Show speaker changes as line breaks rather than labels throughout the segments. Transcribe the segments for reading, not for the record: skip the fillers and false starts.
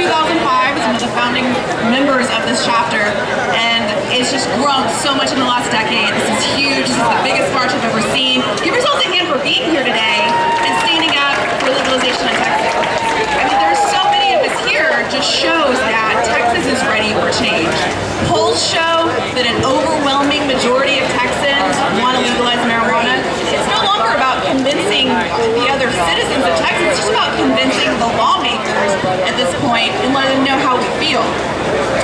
2005 is one of the founding members of this chapter, and it's just grown so much in the last decade. This is huge. This is the biggest march I've ever seen. Give yourselves a hand for being here today and standing up for legalization in Texas. I mean, there's so many of us here. Just shows that Texas is ready for change. Polls show that an overwhelming majority of Texans want to legalize marijuana. It's no longer about convincing the other citizens of Texas. It's just about convincing the lawmakers at this point and letting them know how we feel.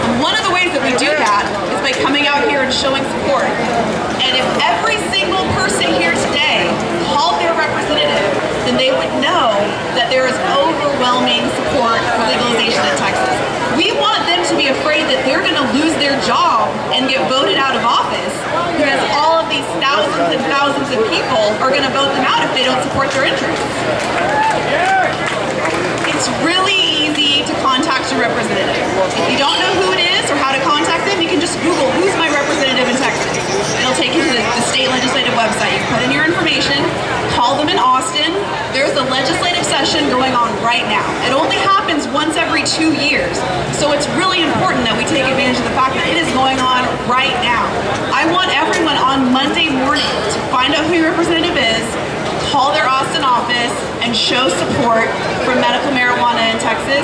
And one of the ways that we do that is by coming out here and showing support. And if every single person here today called their representative, then they would know that there is overwhelming support for legalization in Texas. We want them to be afraid that they're going to lose their job and get voted out of office because all of these thousands and thousands of people are going to vote them out if they don't support their interests. It's really easy to contact your representative. If you don't know who it is or how to contact them, you can just Google, who's my representative in Texas? It'll take you to the state legislative website. You put in your information, call them in Austin. There's a legislative session going on right now. It only happens once every 2 years. So it's really important that we take advantage of the fact that it is going on right now. I want everyone on Monday morning to find out who your representative is, call their Austin office, and show support for medical marijuana in Texas,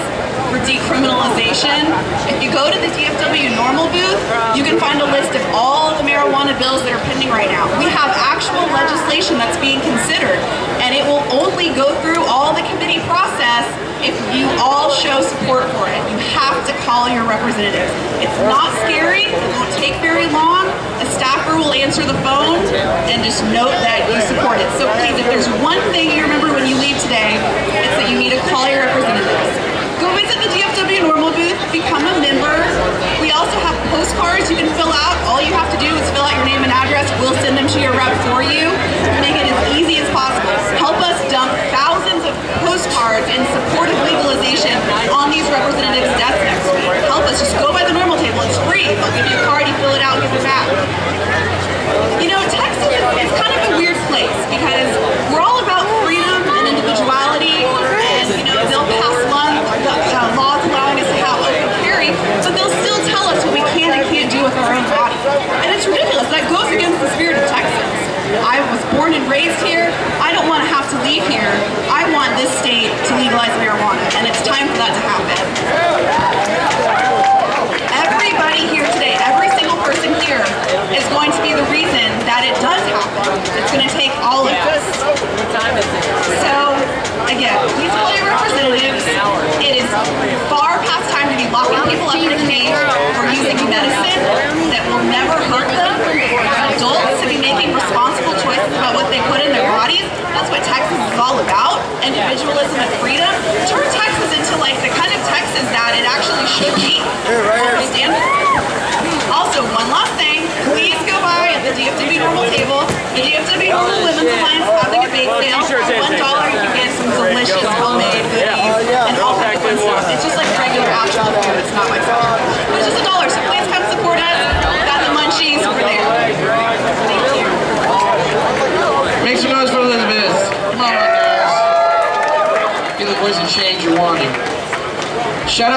for decriminalization. If you go to the DFW NORML booth, you can find a list of all the marijuana bills that are pending right now. We have actual legislation that's being considered, and it will only go through all the committee process if you all show support for it. You have to call your representative. It's not scary, it won't take very long. A staffer will answer the phone and just note that you support it. So please, if there's one thing you remember when you leave today, it's that you need to call your representatives. Go visit the DFW NORML booth, become a member. We also have postcards you can fill out. All you have to do is fill out your name and address. We'll send them to your rep for you. Make it as easy as possible. Help us dump thousands of postcards in support of legalization on these representatives' desks next week. Help us. Just go by the NORML table. It's free. They'll give you a card, you fill it out, and give it back. You know, Texas is kind of a weird place because we're all about freedom and individuality, and you know, they'll pass laws allowing us to have open carry, but they'll still tell us what we can and can't do with our own body. And it's ridiculous. That goes against the spirit of Texas. I was born and raised here. I don't want to have to leave here. I want this state to legalize marijuana, and it's time for that to happen. Everybody here today, every single person here is going to be the reason that it does happen. It's going to take all of us. So, again, please call your representatives. It is far past time to be locking people up in a cage for using medicine that will never hurt them. Adults to be making responsible choices about what they put in their bodies. That's what Texas is all about. Individualism and freedom. Turn Texas into like the kind of Texas that it actually should be. Stand for. Also, one last thing. Please go by at the DFW NORML table. The DFW NORML Women's Alliance is having a bake sale. For $1 you can get some delicious homemade goodies and all kinds of fun stuff. It's just like regular actual food. It's not like that. But it's just $1. So please come support us. We've got the munchies over there. Thank you.
Make some noise for Elisabeth. Come on, girls. Be the voice of change you're wanting. Shout out.